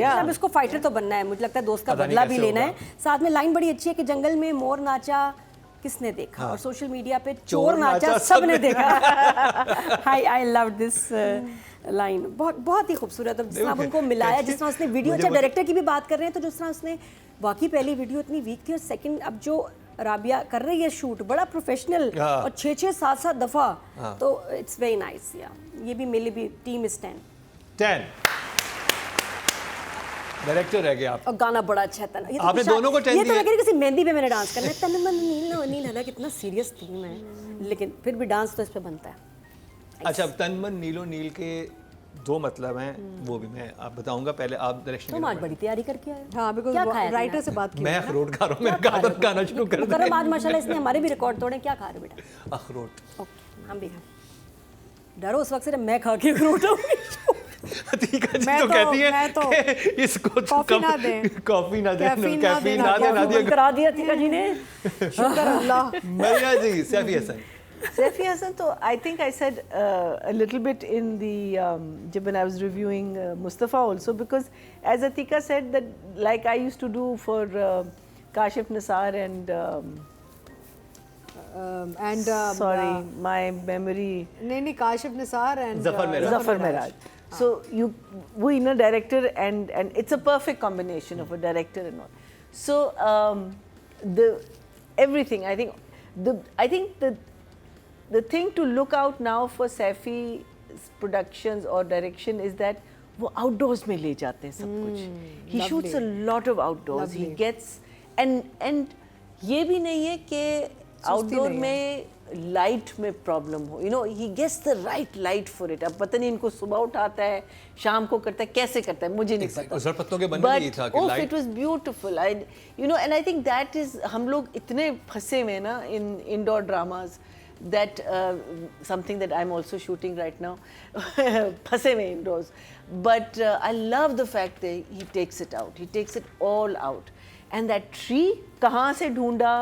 अब इसको फाइटर तो बनना है, मुझे लगता है दोस्त का पता नहीं बदला भी कैसे लेना है। होगा। साथ में लाइन बड़ी अच्छी है कि जंगल में मोर नाचा किसने देखा, और सोशल मीडिया पे चोर नाचा सबने देखा। आई लव दिस लाइन, बहुत ही खूबसूरत। अब जिस तरह उनको मिलाया, जिस तरह उसने वीडियो, अच्छा डायरेक्टर की भी बात कर रहे हैं तो जिस तरह उसने वाकई पहली वीडियो इतनी वीक थी, और सेकंड अब जो राबिया कर रही है शूट बड़ा प्रोफेशनल हाँ। और 6-7 दफ़ा, तो इट्स वेरी नाइस। या ये भी मेरे लिए भी टीम इज 10 डायरेक्टर रह गए आप। और गाना बड़ा अच्छा था। ये तो आपने दोनों को 10 ये तो दिए। लग रहा है किसी मेहंदी पे मैंने डांस करना है। तन मन नील नील है, कितना सीरियस थीम है, लेकिन फिर भी डांस तो इस पे बनता है। अच्छा, तन मन नीलो नील के दो मतलब हैं, वो भी मैं आप बताऊंगा, पहले आप डायरेक्शन। तुम आज बड़ी तैयारी करके आए। हाँ, क्या खाया बिकॉज तुमने राइटर आज? से बात की मैं हुई है ना। अखरोट खा रहा हूँ, मैं गाना शुरू कर मुकर्रम दें। आज माशाल्लाह इसने हमारे भी रिकॉर्ड तोड़े। क्या खा रहे हो बेटा? अखरोट। ओके, हम भी खाएं। डरो उस वक्त से जब मैं खा के अखरोट आऊंगी। ठीक है जी, मैं तो कहती है मैं तो कि इसको कॉफी ना दें। कॉफी ना दें, कैफीन ना कैफीन देना, ना दें, ना बंद करा दिया थी जी ने। शुक्र अल्लाह। मरिया जी, Saifi Hasan. Saifi Hassan, so I think I said a little bit in the when I was reviewing Mustafa also, because as Atika said that like I used to do for Kashif Nisar and sorry my memory नहीं Kashif Nisar and Zafar Miraj. Zafar Miraj. So we in a director and it's a perfect combination of a director and all. So the everything I think the thing to look out now for Saifi's productions or direction is that वो outdoors में ले जाते हैं सब कुछ. He shoots a lot of outdoors. He gets and ये भी नहीं है कि outdoor में लाइट में प्रॉब्लम हो. You know, he gets the right light for it. अब पता नहीं इनको सुबह उठाता है, शाम को करता है, कैसे करता है मुझे नहीं पता. सरपत्तों के बनने में ये था कि But light. it was beautiful. And I think that is हम लोग इतने फंसे हुए हैं ना in indoor dramas. That something that I'm also shooting right now, phase mein indoors. But I love the fact that he takes it out. He takes it all out. And that tree, kahan se dhoonda,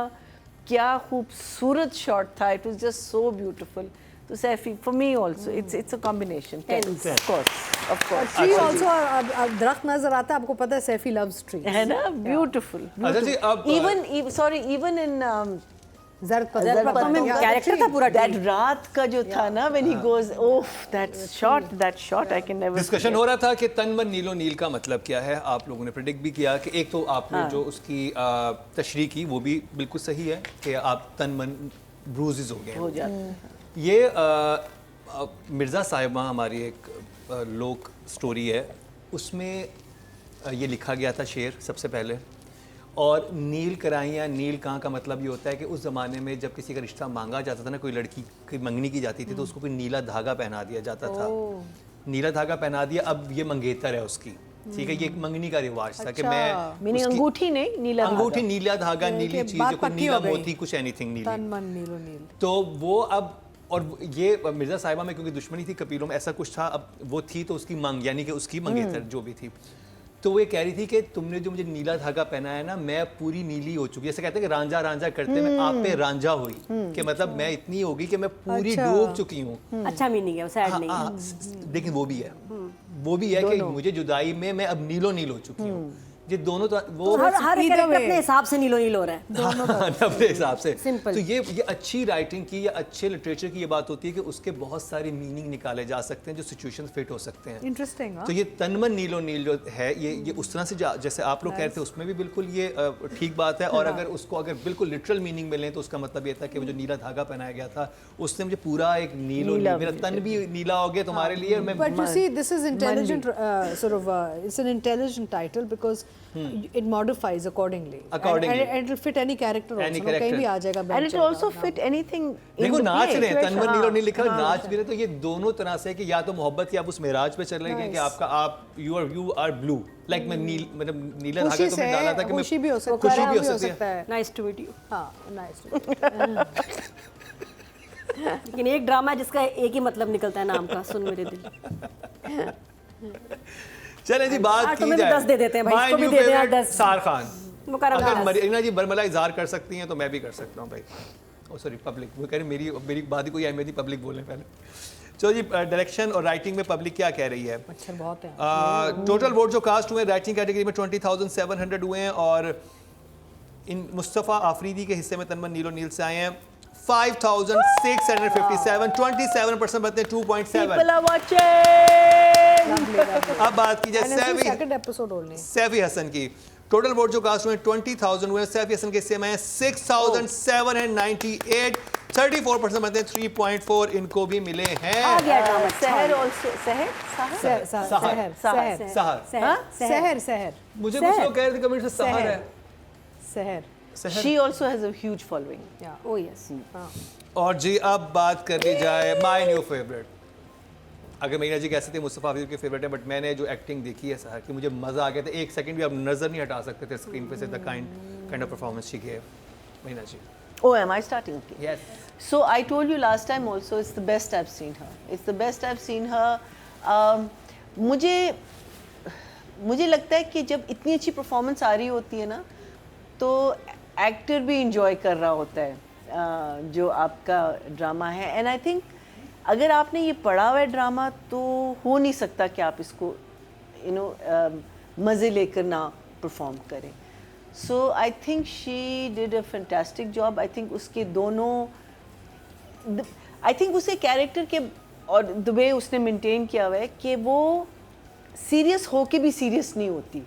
kya khoobsurat shot tha. It was just so beautiful. So Saifi, for me also, it's a combination. Of course. Tree also दरख्त नजर आता है आपको पता है Saifi loves tree है ना, beautiful. अच्छा जी, अब Even in जर्द पत्तों में कैरेक्टर था पूरा that रात का जो था ना, when he goes, oh, that shot, I can never. Discussion हो रहा था कि तन मन नीलो नील का मतलब क्या है. आप लोगों ने प्रेडिक्ट भी किया कि एक तो आपने जो उसकी तशरीह की वो भी बिल्कुल सही है कि आप तन मन ब्रूजेस हो गए हो जाते हैं. ये मिर्ज़ा साहिबा हमारी एक लोक स्टोरी है, उसमें ये लिखा गया था शेर सबसे पहले. और नील कराइयाँ नील कहाँ का मतलब ये होता है कि उस ज़माने में जब किसी का रिश्ता मांगा जाता था ना, कोई लड़की की मंगनी की जाती थी तो उसको कोई नीला धागा पहना दिया जाता था. नीला धागा पहना दिया, अब ये मंगेतर है उसकी. ठीक है, ये एक मंगनी का रिवाज था कि मैं मीनिंग उसकी- अंगूठी नहीं, नीला अंगूठी, नीला धागा, नीली चीज, बात कोई पक्की नीला हो गई. मोती, कुछ एनीथिंग नीली. तन मन नीलो नील तो वो अब, और ये मिर्ज़ा साहिबा में क्योंकि दुश्मनी थी कबीलों में, ऐसा कुछ था. अब वो थी तो उसकी मांग, यानी कि उसकी मंगेतर जो भी थी, तो वो ये कह रही थी कि तुमने जो मुझे नीला धागा पहना है ना, मैं पूरी नीली हो चुकी. जैसे कहते हैं कि रांझा रांझा करते मैं आप पे रांझा हुई, कि मतलब मैं इतनी होगी कि मैं पूरी डूब चुकी हूँ. अच्छा मीनिंग है, सैड नहीं है। लेकिन वो भी है, वो भी है कि मुझे जुदाई में मैं अब नीलो नील हो चुकी हूँ. ये दोनों तो वो हर either कैरेक्टर way. अपने हिसाब से नीलो नील हो रहा है। अपने हिसाब से. Simple. तो ये अच्छी राइटिंग की या अच्छे लिटरेचर की ये बात होती है कि उसके बहुत सारे मीनिंग निकाले जा सकते हैं जो सिचुएशन फिट हो सकते हैं. इंटरेस्टिंग. तो ये तनमन नीलो नील जो है, ये उस तरह से जैसे आप लोग कह रहे थे उसमें भी बिल्कुल ये ठीक बात है. और अगर उसको अगर बिल्कुल लिटरल मीनिंग में लें तो उसका मतलब ये था कि वो जो नीला धागा पहनाया गया था उसने मुझे पूरा एक नीलो नील, मेरा तन भी नीला हो गया तुम्हारे लिए. मैं But you see, this is intelligent, it's an intelligent title because it modifies accordingly. Accordingly. And it'll fit any character also. Any ना, कहीं character. भी आ जाएगा. And बन it जाएगा, also ना. fit anything in देखो the नाच play. रहे हैं, तनमन नीलो नील लिखा है, हाँ, नाच भी रहे, तो ये दोनों तरह से कि या तो मोहब्बत या आप उस मेराज पे चले गए कि आपका आप यू आर ब्लू, लाइक मैं नील, मतलब नीला धागा खुशी तो मैं डाला था कि खुशी भी हो सकती है. खुशी भी खराब हो सकती है. है. Nice to meet you. हाँ, nice. लेकिन एक ड्रामा है जिसका एक ही मतलब निकलता है नाम का, सुन मेरे दिल। चले जी बात की तुम्हें भी जाए. 10 दे देते हैं भाई, My इसको भी new दे दें यार favorite 10। सार खान. मुकर्रम अगर खान। मरीना जी बरमला इजहार कर सकती हैं तो मैं भी कर सकता हूँ भाई. ओ सॉरी, पब्लिक, वो कह रही मेरी बात ही कोई है, मेरी पब्लिक बोलें पहले. चलो जी, डायरेक्शन और राइटिंग में पब्लिक क्या कह रही है? मच्छर बहुत है. टोटल वोट जो कास्ट हुए राइटिंग कैटेगरी में 20,700 हुए हैं और इन मुस्तफ़ा आफरीदी के हिस्से में तनमन नीलो नील से आए हैं 5,657, 27% बनते हैं 2.7. People are watching. अब बात की जाए second episode only. Saifi Hasan की टोटल वोट जो कास्ट हुए 20,000 हुए, सैफी हसन के हिस्से में 6,798, 34% बनते हैं, 3.4 इनको भी मिले हैं। आ गया ड्रामा। सहर also सहर सहर मुझे कुछ लोग कह रहे थे कमेंट से सहर है। सहर she also has a huge following. O yes. और जी अब बात कर ली जाए माय न्यू फेवरेट। अगर मीना जी कह सकते हैं मुस्तफ़ा हफीज़ के फेवरेट है, बट मैंने जो एक्टिंग देखी है सहर की मुझे मज़ा आ गया था। एक सेकंड भी आप नज़र नहीं हटा सकते थे स्क्रीन पे से the kind of performance she gave. Meena ji Oh, am I starting? Okay. Yes So I told you last time also, it's the best I've seen her. It's the best I've seen her. मुझे लगता है कि जब इतनी अच्छी performance आ रही होती है ना, तो एक्टर भी इंजॉय कर रहा होता है जो आपका ड्रामा है। एंड आई थिंक अगर आपने ये पढ़ा हुआ है ड्रामा, तो हो नहीं सकता कि आप इसको मज़े लेकर ना परफॉर्म करें। So I think she did a fantastic job. I think उसके दोनों, आई थिंक उसे कैरेक्टर के और द वे उसने मेंटेन किया हुआ है कि वो सीरियस होके भी सीरियस नहीं होती।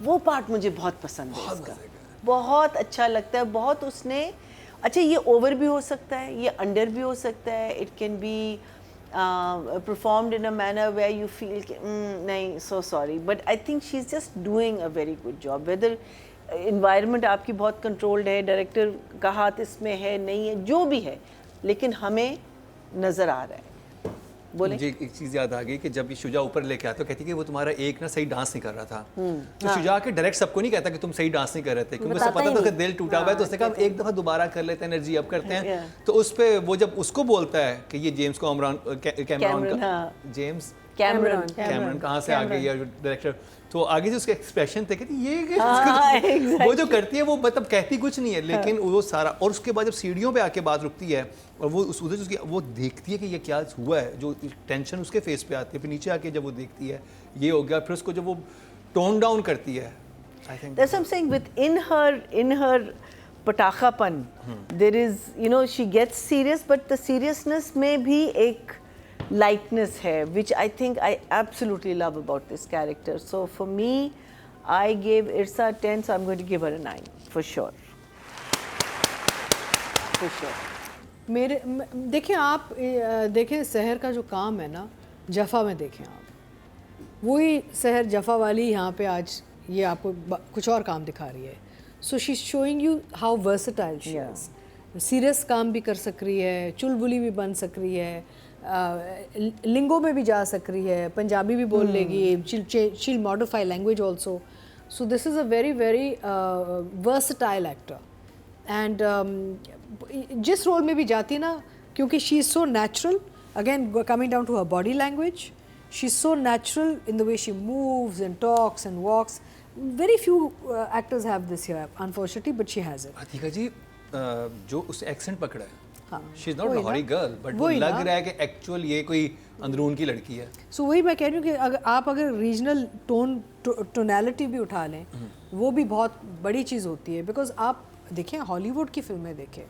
वो पार्ट मुझे बहुत पसंद है इसका, बहुत अच्छा लगता है। बहुत उसने अच्छा, ये ओवर भी हो सकता है, ये अंडर भी हो सकता है। It can be performed in a manner where you feel कि नहीं, so sorry, but I think she is just doing a very good job. Whether environment आपकी बहुत कंट्रोल्ड है, डायरेक्टर का हाथ इसमें है नहीं है, जो भी है, लेकिन हमें नज़र आ रहा है। बोले मुझे एक चीज़ याद आ गई कि जब ये शुजा ऊपर लेके आता तो कहती कि वो तुम्हारा एक ना सही डांस नहीं कर रहा था। तो शुजा के डायरेक्ट सबको नहीं कहता कि तुम सही डांस नहीं कर रहे थे, क्योंकि उसे पता था उसका दिल टूटा हुआ है। तो उसने कहा एक दफ़ा दोबारा कर लेते हैं, एनर्जी अप करते हैं। तो उस पर वो जब उसको बोलता है कि ये जेम्स को कैमरॉन कहाँ से आ गई है डायरेक्टर, तो आगे से उसके एक्सप्रेशन थे कि ये वो जो करती है वो मतलब कहती कुछ नहीं है, लेकिन वो सारा। और उसके बाद जब सीढ़ियों पे आके बात रुकती है और वो उधर उसकी वो देखती है कि ये क्या हुआ है, जो टेंशन उसके फेस पे आती है, फिर नीचे आके जब वो देखती है ये हो गया, फिर उसको जब वो टोन डाउन करती है, I think that's what I'm saying, in her पटाखापन there is, she gets serious, but the seriousness में भी एक lightness है, which I think I absolutely love about this character. So for me, I gave Irsa 10, so I'm going to give her a 9 for sure. For sure. देखिए आप देखें सहर का जो काम है ना, जफ़ा में देखें आप, वही सहर जफ़ा वाली यहाँ पे आज ये आपको कुछ और काम दिखा रही है। So she is showing you how versatile she is. Serious काम भी कर सक रही है, चुलबुली भी बन सक रही है, लिंगो में भी जा सक रही है, पंजाबी भी बोल लेगी, she'll modify language also. So this is a very very versatile actor. And जिस रोल में भी जाती ना, क्योंकि she is so natural, again coming down to her body language, she's so natural in the way she moves and talks and walks. Very few actors have this here, unfortunately, but she has it. Atika जी जो उस accent पकड़ा है, she is not वही लाहौरी ना। Girl, but वो वही लग ना। रहा है कि एक्चुअल ये कोई अंदरून की लड़की है। सो वही मैं कह रही हूँ कि आप अगर रीजनल टोनैलिटी भी उठा लें, वो भी बहुत बड़ी चीज़ होती है। बिकॉज आप देखें हॉलीवुड की फिल्में देखें,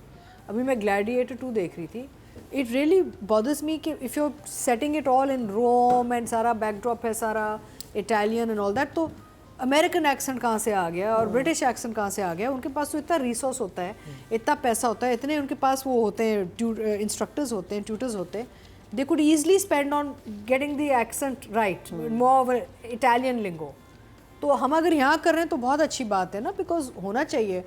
अभी मैं ग्लैडिएटर 2 देख रही थी, इट रियली बॉदर्स मी कि if you setting it all in Rome and सारा बैकड्रॉप है सारा इटालियन एंड ऑल दैट, तो अमेरिकन एक्सेंट कहाँ से आ गया और ब्रिटिश एक्सेंट कहाँ से आ गया? उनके पास तो इतना रिसोर्स होता है, इतना पैसा होता है, इतने उनके पास वो होते हैं, इंस्ट्रक्टर्स होते हैं, ट्यूटर्स होते हैं, they could easily spend on getting the accent right, more Italian lingo. तो हम अगर यहाँ कर रहे हैं तो बहुत अच्छी बात है ना, बिकॉज होना चाहिए।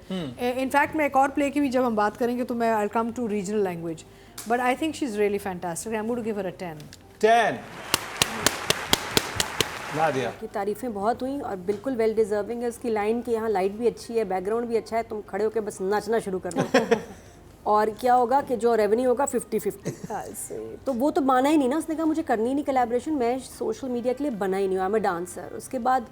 इनफैक्ट मैं एक और प्ले की भी जब हम बात करेंगे तो मैं I come to regional language, but I think she is really fantastic. I am going to give her a 10। Nadia की तारीफ़ें बहुत हुई और बिल्कुल वेल डिज़र्विंग है उसकी लाइन की। यहाँ लाइट भी अच्छी है, बैकग्राउंड भी अच्छा है, तुम खड़े होकर बस नाचना शुरू कर दो और क्या होगा कि जो रेवेन्यू होगा 50-50। तो वो तो माना ही नहीं ना, उसने कहा मुझे करनी ही नहीं कोलैबोरेशन, मैं सोशल मीडिया के लिए बना ही नहीं हूँ, आई एम अ डांसर। उसके बाद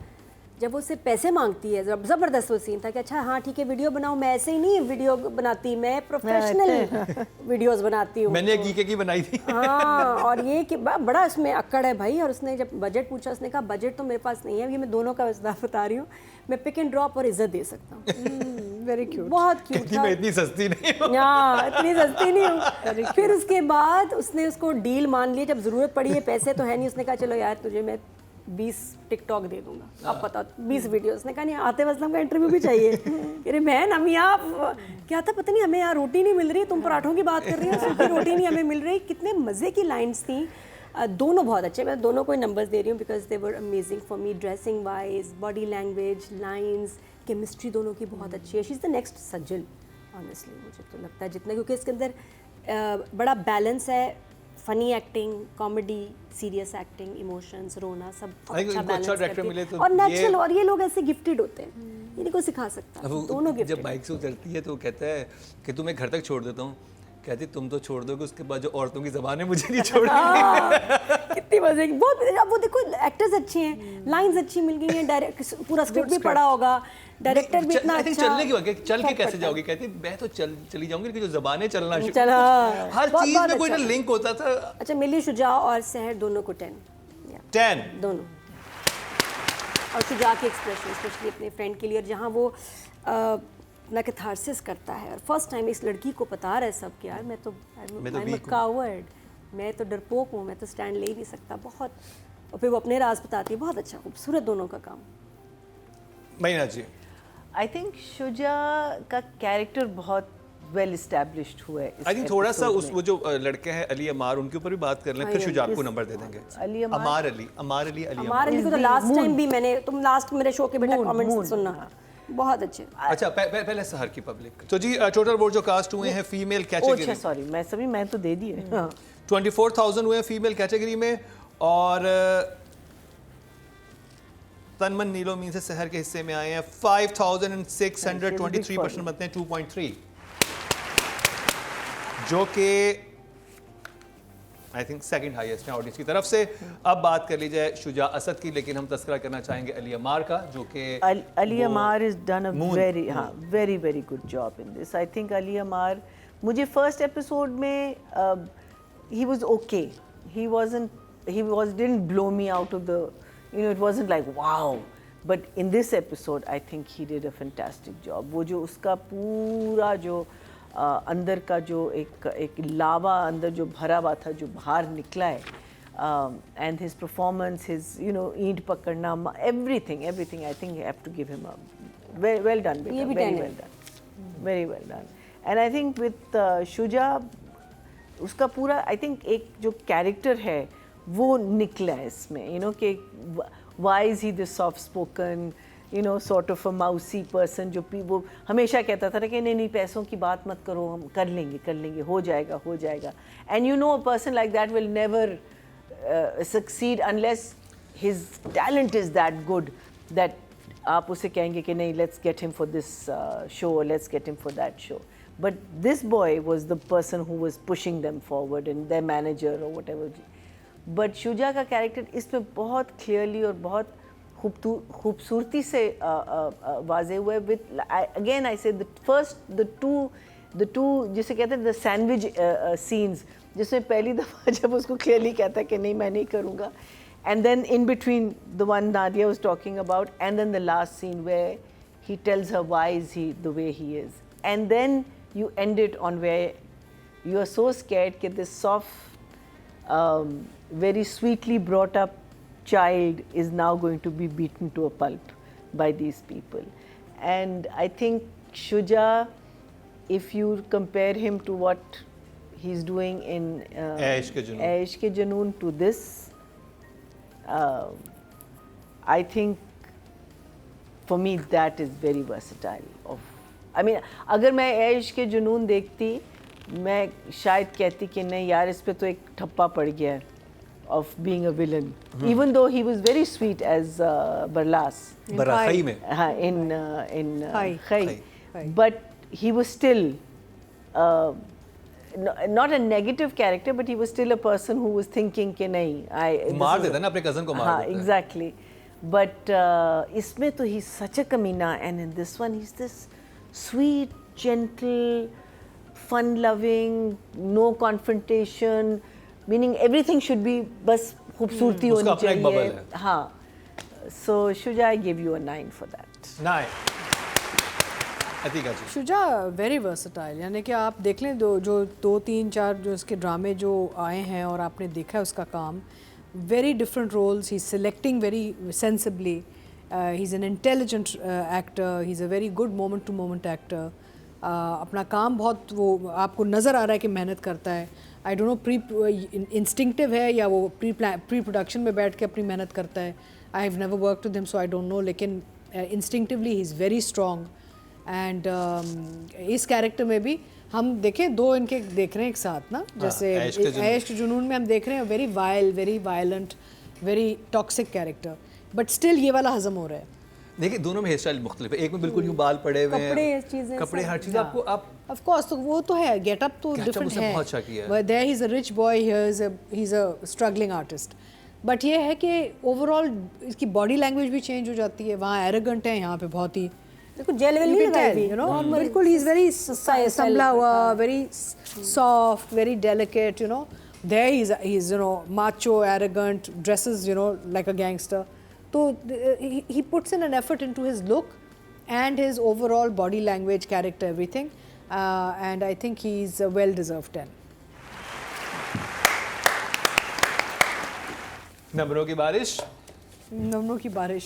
जब वो उससे पैसे मांगती है, ज़बरदस्त वो सीन था कि अच्छा हाँ ठीक है वीडियो बनाओ, मैं ऐसे ही नहीं वीडियो बनाती, मैं प्रोफेशनल वीडियोस बनाती हूँ। मैंने गीके की बनाई थी। हाँ, और ये कि बड़ा इसमें अक्कड़ है भाई। और उसने जब बजट पूछा, उसने कहा बजट तो मेरे पास नहीं है, ये मैं दोनों का बता रही हूँ, मैं पिक एंड ड्रॉप और इज्जत दे सकता हूँ। वेरी क्यूट, बहुत क्यूट था। मैं इतनी सस्ती नहीं हूँ। हाँ, इतनी सस्ती नहीं हूँ। फिर उसके बाद उसने उसको डील मान लिया, जब ज़रूरत पड़ी है, पैसे तो है नहीं, उसने कहा चलो यार तुझे मैं 20 टिकटॉक दे दूंगा, आप पता 20 वीडियोस। ने कहा नहीं, आतिफ असलम का इंटरव्यू भी चाहिए। कह रहे बहन हम यहाँ क्या था पता नहीं, हमें यहाँ रोटी नहीं मिल रही, तुम पराठों की बात कर रही हो, सूखी रोटी नहीं हमें मिल रही। कितने मज़े की लाइन्स थी, दोनों बहुत अच्छे। मैं दोनों को ही नंबर्स दे रही हूँ because they were amazing for me, dressing wise, body language, lines, chemistry दोनों की बहुत अच्छी है। She is the next Sajal honestly, मुझे तो लगता है जितना, क्योंकि इसके अंदर बड़ा बैलेंस है, funny acting, comedy, serious acting, emotions, रोना, सब अच्छा बैलेंस करके, और नेचुरल। और ये लोग ऐसे गिफ्टेड होते हैं, इन्हीं को सिखा सकता है, दोनों गिफ्टेड। जब बाइक से उतरती है तो वो कहता है कि तुम्हें घर तक छोड़ देता हूँ, कहती तुम तो छोड़ दोगे, उसके बाद जो औरतों की ज़बान है मुझे नहीं छोड़ेगी। कितनी मजे की, बहुत। अब वो देखो एक्टर्स अच्छे हैं, लाइंस अच्छी मिल गई हैं, डायरेक्ट पूरा स्क्रिप्ट भी पढ़ा होगा, डायरेक्टर भी इतना अच्छा। चलने की बात, चल के कैसे जाओगी, कहती मैं तो चली जाऊंगी, लेकिन जो ज़बानें चलना चला, हर चीज़ में कोई ना लिंक होता था। अच्छा, मिली शुजा और सहर दोनों को 10 दोनों। और शुजा के एक्सप्रेशन स्पेशली अपने फ्रेंड के लिए, जहाँ वो अपना कैथारसिस करता है, और फर्स्ट टाइम इस लड़की को बता रहा है सब कि यार मैं तो कावर्ड, मैं तो डरपोक हूँ, मैं तो स्टैंड ले ही नहीं सकता, बहुत। और फिर वो अपने राज बताती है, बहुत अच्छा, खूबसूरत दोनों का काम। महीना जी, आई थिंक शुजा का कैरेक्टर बहुत वेल एस्टैब्लिश्ड हुआ है। आई थिंक थोड़ा सा उस वो जो लड़के हैं अली अमार, उनके ऊपर भी बात कर लें, फिर शुजा को नंबर दे देंगे। अमार अली को तो लास्ट टाइम भी मैंने, तुम लास्ट मेरे शो के बेटा कमेंट्स सुनना, बहुत अच्छे। अच्छा, पहले सहर की पब्लिक। तो जी टोटल वोट जो कास्ट हुए हैं फीमेल कैटेगरी, अच्छा सॉरी मैं तो दे दिए। 24,000 हुए हैं फीमेल कैटेगरी में, और तनमन नीलो मीन से सहर के हिस्से में आए हैं 5,623% बनते हैं 2.3, जो कि आई थिंक सेकंड हाईएस्ट है ऑडियंस की तरफ से। अब बात कर ली जाए शुजा असद की, लेकिन हम तस्करा करना चाहेंगे अली अमार का, जो कि Ali Amar is done a very good job in this. I think Ali Amar, मुझे फर्स्ट एपिसोड में he was okay, he didn't blow me out of the, it wasn't like wow, but in this episode I think he did a fantastic job. वो जो उसका पूरा जो अंदर का जो एक लावा अंदर जो भरा हुआ था, जो बाहर निकला है, and his performance, his ईंट पकड़ना, everything I think I have to give him a well done, very well done. And I think with Shuja, उसका पूरा आई थिंक एक जो कैरेक्टर है वो निकला है इसमें, कि why is he this soft spoken, sort of a mousy person, जो वो हमेशा कहता था ना कि नहीं पैसों की बात मत करो, हम कर लेंगे, हो जाएगा। And a person like that will never succeed unless his talent is that good that आप उसे कहेंगे कि नहीं, let's get him for this show, let's get him for that show. But this boy was the person who was pushing them forward, and their manager or whatever. But Shuja का character इसमें बहुत clearly और बहुत खूबसूरती से वाज़े हुआ है। विद अगेन आई से द टू जिसे कहते हैं द सैंडविच सीन्स, जिसमें पहली दफ़ा जब उसको क्लियरली कहता है कि नहीं मैं नहीं करूँगा, and then in between the one Nadia was talking about, and then the last scene where he tells her why is he the way he is, and then you end it on where you are so scared that this soft, very sweetly brought up child is now going to be beaten to a pulp by these people. And I think Shuja, if you compare him to what he's doing in Aish Ke Junoon to this, I think for me that is very versatile. अगर मैं ऐश के जुनून देखती, मैं शायद कहती कि नहीं यार, इस पे तो एक ठप्पा पड़ गया है of being a villain, even though he was very sweet as Barlas में, in Khai, but he was still not a negative character, but he was still a person who was thinking कि नहीं, मार देता ना अपने cousin को, मार देता। Exactly, but इसमें तो he's such a कमीना, and in this one he's this sweet, gentle, fun-loving, no confrontation, meaning everything should be बस खूबसूरती होनी चाहिए। हाँ, so Shuja, I give you a 9 for that. 9. Atika ji. Shuja very versatile, यानी कि आप देख लें जो 2, 3, 4 जो इसके ड्रामे जो आए हैं और आपने देखा है उसका काम, very different roles. He's selecting very sensibly. He's an intelligent actor. He's a very good moment-to-moment actor. अपना काम बहुत वो आपको नज़र आ रहा है कि मेहनत करता है. आई डोंट नो प्री इंस्टिंक्टिव है या वो प्री प्रोडक्शन में बैठ के अपनी मेहनत करता है. I have never work with him so I don't know, लेकिन instinctively he is very strong. And इस कैरेक्टर में भी हम देखें, दो इनके देख रहे हैं एक साथ ना, जैसे ऐश के जुनून में हम देख रहे हैं very violent, very toxic character, but still ये वाला हजम हो रहा है. देखिए दोनों में हेयर स्टाइल मुख्तलिफ है. एक में बिल्कुल यूँ बाल पड़े हुए हैं, कपड़े हर चीज़ आपको आप ऑफ कोर्स तो वो तो है, गेटअप तो डिफरेंट है. बहुत अच्छा किया है. But there he is a rich boy, he is a struggling artist. But ये है कि ओवरऑल इसकी बॉडी लैंग्वेज भी चेंज हो जाती है. वहाँ एरोगेंट है, यहाँ पे बहुत ही देखो जेल वेल नहीं लगाई हुई, यू नो, बिल्कुल ही इज वेरी संभला हुआ, very soft, very delicate, you know. There he is you know macho, arrogant, dresses you know like a gangster. So he puts in an effort into his look and his overall body language, character, everything, and I think he's a well deserved 10. नंबरों की बारिश. नमनों की बारिश.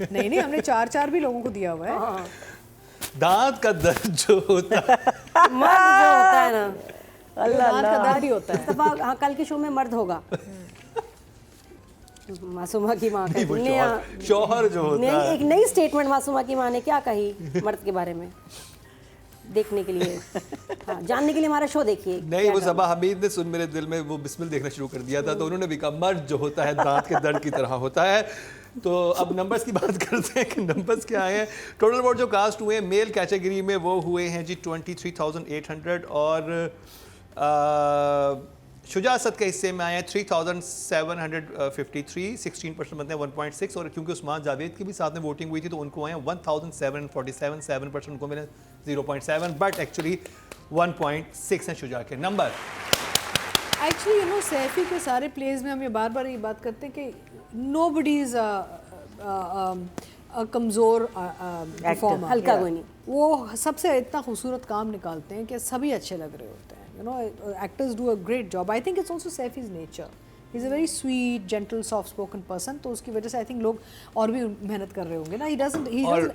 नहीं हमने 4-4 भी लोगों को दिया हुआ है. दांत का दर्द जो होता है, मर्द जो होता है ना, दांत का दर्द ही होता है. इस दफा हाँ कल के शो में मर्द होगा. मासूमा की माँ का शौहर जो होता है. एक नई स्टेटमेंट मासूमा की माँ ने क्या कही मर्द के बारे में, देखने के लिए, हाँ, जानने के लिए हमारा शो देखिए. नहीं, वो सबा हमीद ने सुन मेरे दिल में वो बिस्मिल देखना शुरू कर दिया था, तो उन्होंने भी कहा मर्द जो होता है दांत के दर्द की तरह होता है. तो अब नंबर्स की बात करते हैं कि नंबर्स क्या हैं. टोटल वोट जो कास्ट हुए मेल कैटेगरी में वो हुए हैं जी 23,800 और शुजासत के हिस्से में आए हैं 3,753, 16% बनते हैं 1.6. और क्योंकि उस्मान जावेद की भी साथ में वोटिंग हुई थी तो उनको आए हैं 1,747, 7% उनको मिले 0.7, बट एक्चुअली 1.6 हैं शुजा के नंबर. एक्चुअली यू नो सैफी के सारे प्लेज में हम ये बार बार ये बात करते हैं कि नोबडी इज कमज़ोर परफॉर्मर, हल्का कोई नहीं. वो सबसे इतना खूबसूरत काम निकालते हैं कि सभी अच्छे लग रहे होते हैं. You know, actors do a great job. I think it's also Saifi's nature. He's a very sweet, gentle, soft-spoken person. तो उसकी वजह से I think लोग और भी मेहनत कर रहे होंगे ना. He doesn't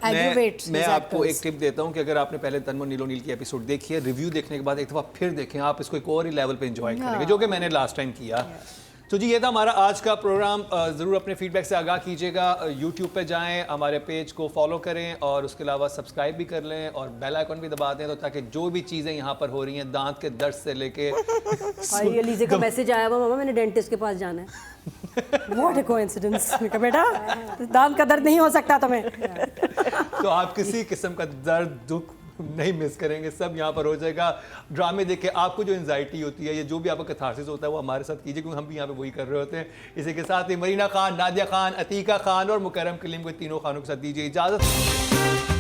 aggravate मैं his आपको actors. एक टिप देता हूँ कि अगर आपने पहले तन्मो नीलो नील की एपिसोड देखी है, रिव्यू देखने के बाद एक दफ़ा फिर देखें, आप इसको एक और ही लेवल पे एंजॉय करेंगे, जो कि मैंने लास्ट टाइम किया. तो जी ये था हमारा आज का प्रोग्राम. ज़रूर अपने फीडबैक से आगाह कीजिएगा. यूट्यूब पे जाएं, हमारे पेज को फॉलो करें और उसके अलावा सब्सक्राइब भी कर लें और बेल आइकन भी दबा दें, तो ताकि जो भी चीज़ें यहाँ पर हो रही हैं दांत के दर्द से लेके ये लीजे का मैसेज आया हुआ, मामा मैंने डेंटिस्ट के पास जाना है. What a coincidence. मैं कहा बेटा दांत का दर्द नहीं हो सकता तुम्हें. तो आप किसी किस्म का दर्द दुख नहीं मिस करेंगे, सब यहाँ पर हो जाएगा. ड्रामे देख के आपको जो एंजाइटी होती है या जो भी आपका कैथारसिस होता है वो हमारे साथ कीजिए, क्योंकि हम भी यहाँ पे वही कर रहे होते हैं. इसी के साथ ही मरीना खान, नादिया खान, अतीका खान और मुकरम कलीम को तीनों खानों के साथ दीजिए इजाज़त.